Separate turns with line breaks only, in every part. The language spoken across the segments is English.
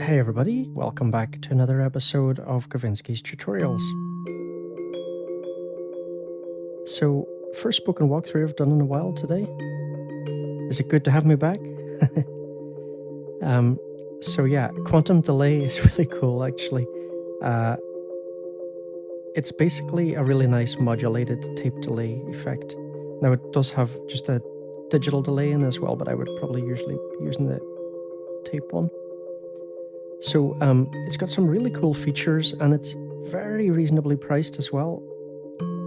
Hey everybody, welcome back to another episode of Kavinsky's Tutorials. So, first spoken walkthrough I've done in a while today. Is it good to have me back? So yeah, quantum delay is really cool actually. It's basically a really nice modulated tape delay effect. Now it does have just a digital delay in as well, but I would probably usually be using the tape one. So it's got some really cool features and it's very reasonably priced as well.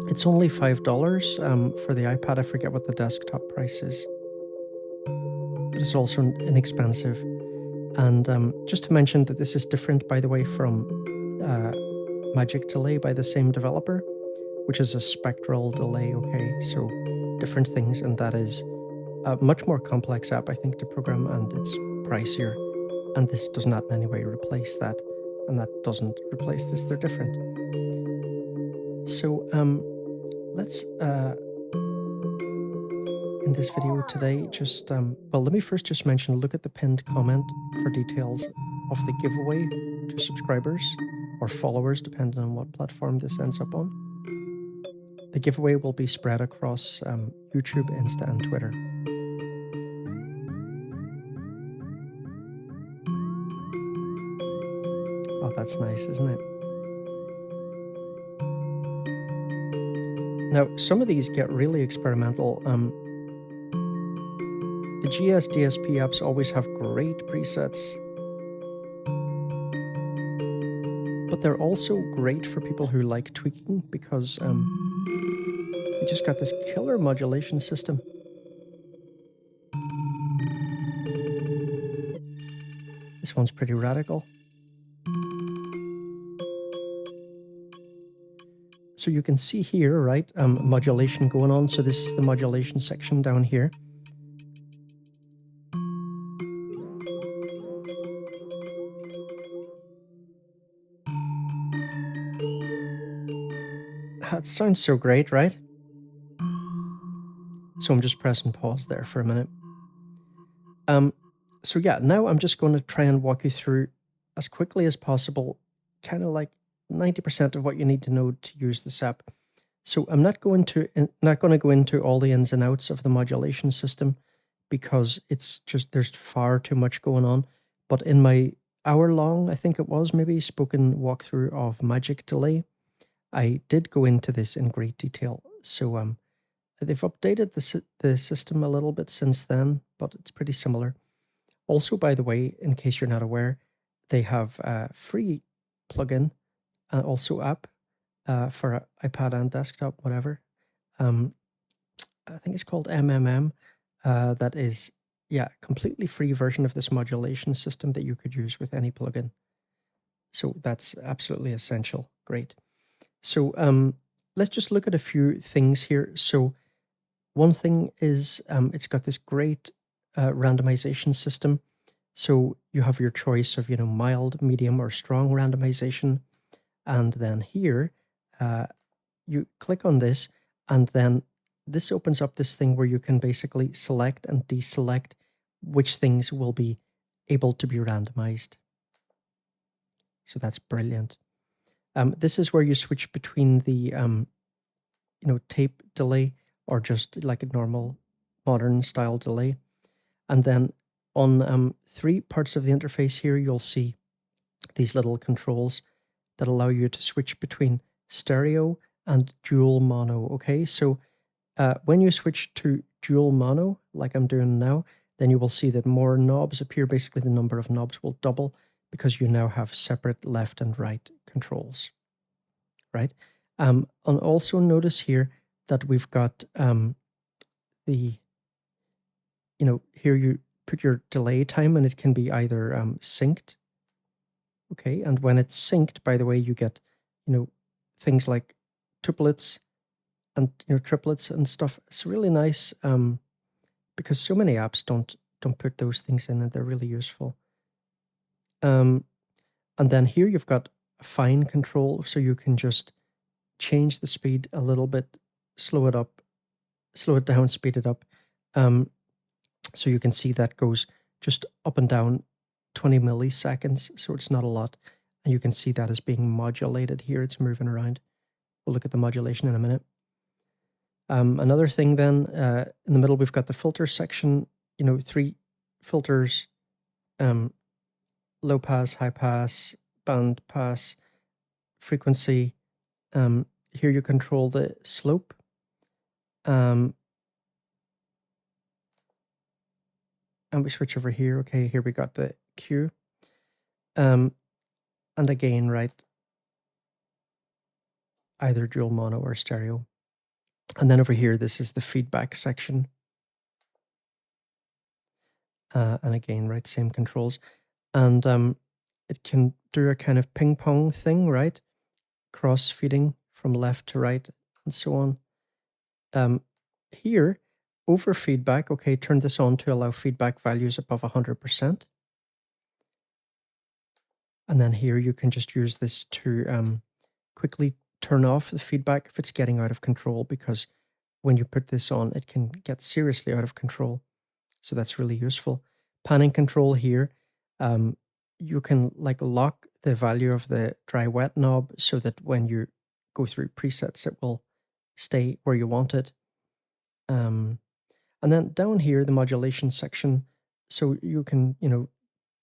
It's only $5 for the iPad. I forget what the desktop price is, but it's also inexpensive. And just to mention that this is different, by the way, from Magic Delay by the same developer, which is a spectral delay, okay? So different things, and that is a much more complex app, I think, to program, and it's pricier. And this does not in any way replace that, and that doesn't replace this. They're different. So let's, in this video today, just, well, let me first just mention, look at the pinned comment for details of the giveaway to subscribers or followers, depending on what platform this ends up on. The giveaway will be spread across YouTube, Insta, and Twitter. Oh, that's nice, isn't it? Now, some of these get really experimental. The GS DSP apps always have great presets, but they're also great for people who like tweaking because they just got this killer modulation system. This one's pretty radical. So you can see here, right, modulation going on. So this is the modulation section down here. That sounds so great, right? So I'm just pressing pause there for a minute. So yeah, now I'm just going to try and walk you through as quickly as possible, kind of like 90% of what you need to know to use this app. So I'm not going to go into all the ins and outs of the modulation system because it's just, there's far too much going on. But in my hour-long, I think it was, maybe spoken walkthrough of Magic Delay, I did go into this in great detail. So they've updated the system a little bit since then, but it's pretty similar. Also, by the way, in case you're not aware, they have a free plugin, also app for iPad and desktop, whatever. I think it's called MMM. That is, yeah, completely free version of this modulation system that you could use with any plugin. So that's absolutely essential. Great. So let's just look at a few things here. So one thing is it's got this great randomization system. So you have your choice of, mild, medium, or strong randomization. And then here, you click on this, and then this opens up this thing where you can basically select and deselect which things will be able to be randomized. So that's brilliant. This is where you switch between the, tape delay or just like a normal modern style delay. And then on 3 parts of the interface here, you'll see these little controls that allow you to switch between stereo and dual mono. Okay, so when you switch to dual mono, like I'm doing now, then you will see that more knobs appear. Basically, the number of knobs will double because you now have separate left and right controls, right? And also notice here that we've got the, here you put your delay time and it can be either synced. Okay, and when it's synced, by the way, you get, things like tuplets and triplets and stuff. It's really nice because so many apps don't put those things in, and they're really useful. And then here you've got fine control, so you can just change the speed a little bit, slow it up, slow it down, speed it up. So you can see that goes just up and down 20 milliseconds, so it's not a lot. And you can see that as being modulated here. It's moving around. We'll look at the modulation in a minute. Another thing then, in the middle, we've got the filter section, 3 filters, low pass, high pass, band pass, frequency. Here you control the slope. And we switch over here. Okay, here we got the Q. And again, right, either dual mono or stereo. And then over here, this is the feedback section. And again, right, same controls. And it can do a kind of ping pong thing, right? Cross feeding from left to right and so on. Here, over feedback, okay, turn this on to allow feedback values above 100%. And then here you can just use this to quickly turn off the feedback if it's getting out of control, because when you put this on, it can get seriously out of control. So that's really useful. Panning control here, you can like lock the value of the dry wet knob so that when you go through presets, it will stay where you want it. And then down here, the modulation section, so you can,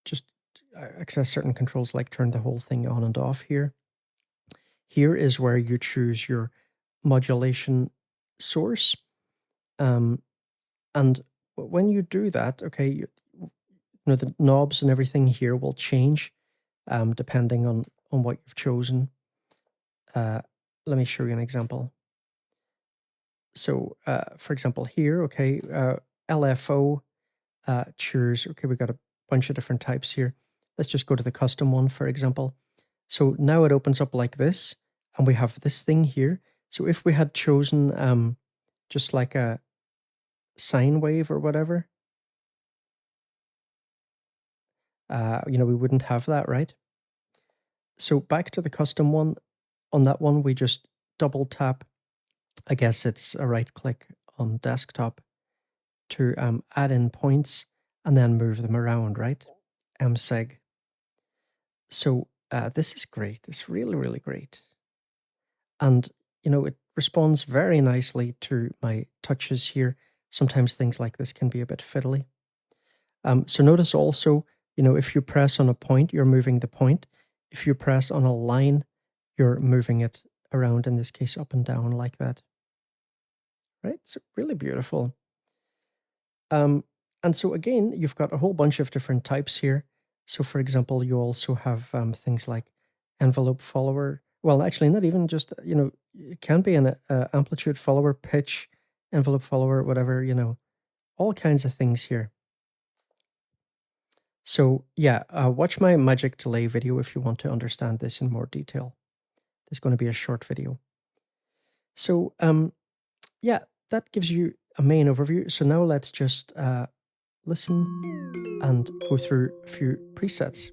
just access certain controls like turn the whole thing on and off here. Here is where you choose your modulation source. And when you do that, okay, the knobs and everything here will change depending on what you've chosen. Let me show you an example. So, for example, here, okay, LFO, choose, okay, we've got a bunch of different types here. Let's just go to the custom one, for example. So now it opens up like this, and we have this thing here. So if we had chosen just like a sine wave or whatever, we wouldn't have that, right? So back to the custom one. On that one, we just double tap. I guess it's a right click on desktop to add in points and then move them around, right? MSeg. So this is great. It's really, really great. And, it responds very nicely to my touches here. Sometimes things like this can be a bit fiddly. So notice also, if you press on a point, you're moving the point. If you press on a line, you're moving it around, in this case, up and down like that. Right? It's really beautiful. And so again, you've got a whole bunch of different types here. So for example, you also have things like envelope follower. Well, actually, not even just, it can be an amplitude follower, pitch, envelope follower, whatever, all kinds of things here. So yeah, watch my magic delay video if you want to understand this in more detail. It's going to be a short video. So yeah, that gives you a main overview. So now let's just listen and go through a few presets.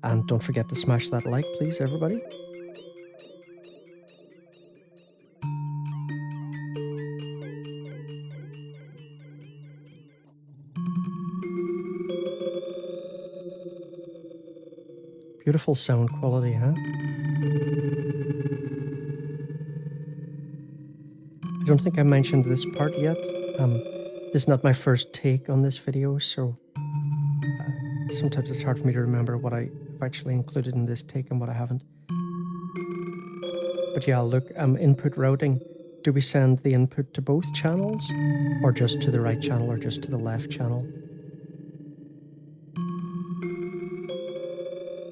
And don't forget to smash that like, please, everybody. Beautiful sound quality, huh? I don't think I mentioned this part yet. This is not my first take on this video, so sometimes it's hard for me to remember what I've actually included in this take and what I haven't. But yeah, look, input routing. Do we send the input to both channels, or just to the right channel, or just to the left channel?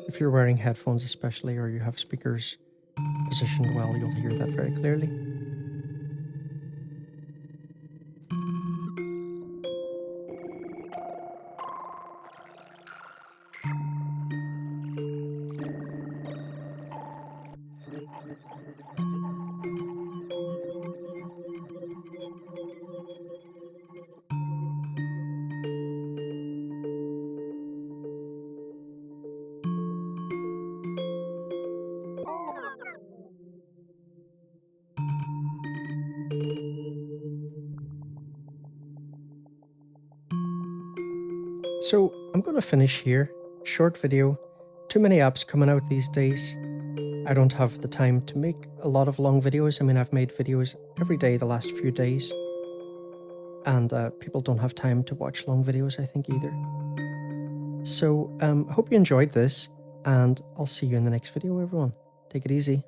If you're wearing headphones especially, or you have speakers positioned well, you'll hear that very clearly. So I'm going to finish here. Short video. Too many apps coming out these days. I don't have the time to make a lot of long videos. I mean, I've made videos every day the last few days. And people don't have time to watch long videos, I think, either. So I hope you enjoyed this, and I'll see you in the next video, everyone. Take it easy.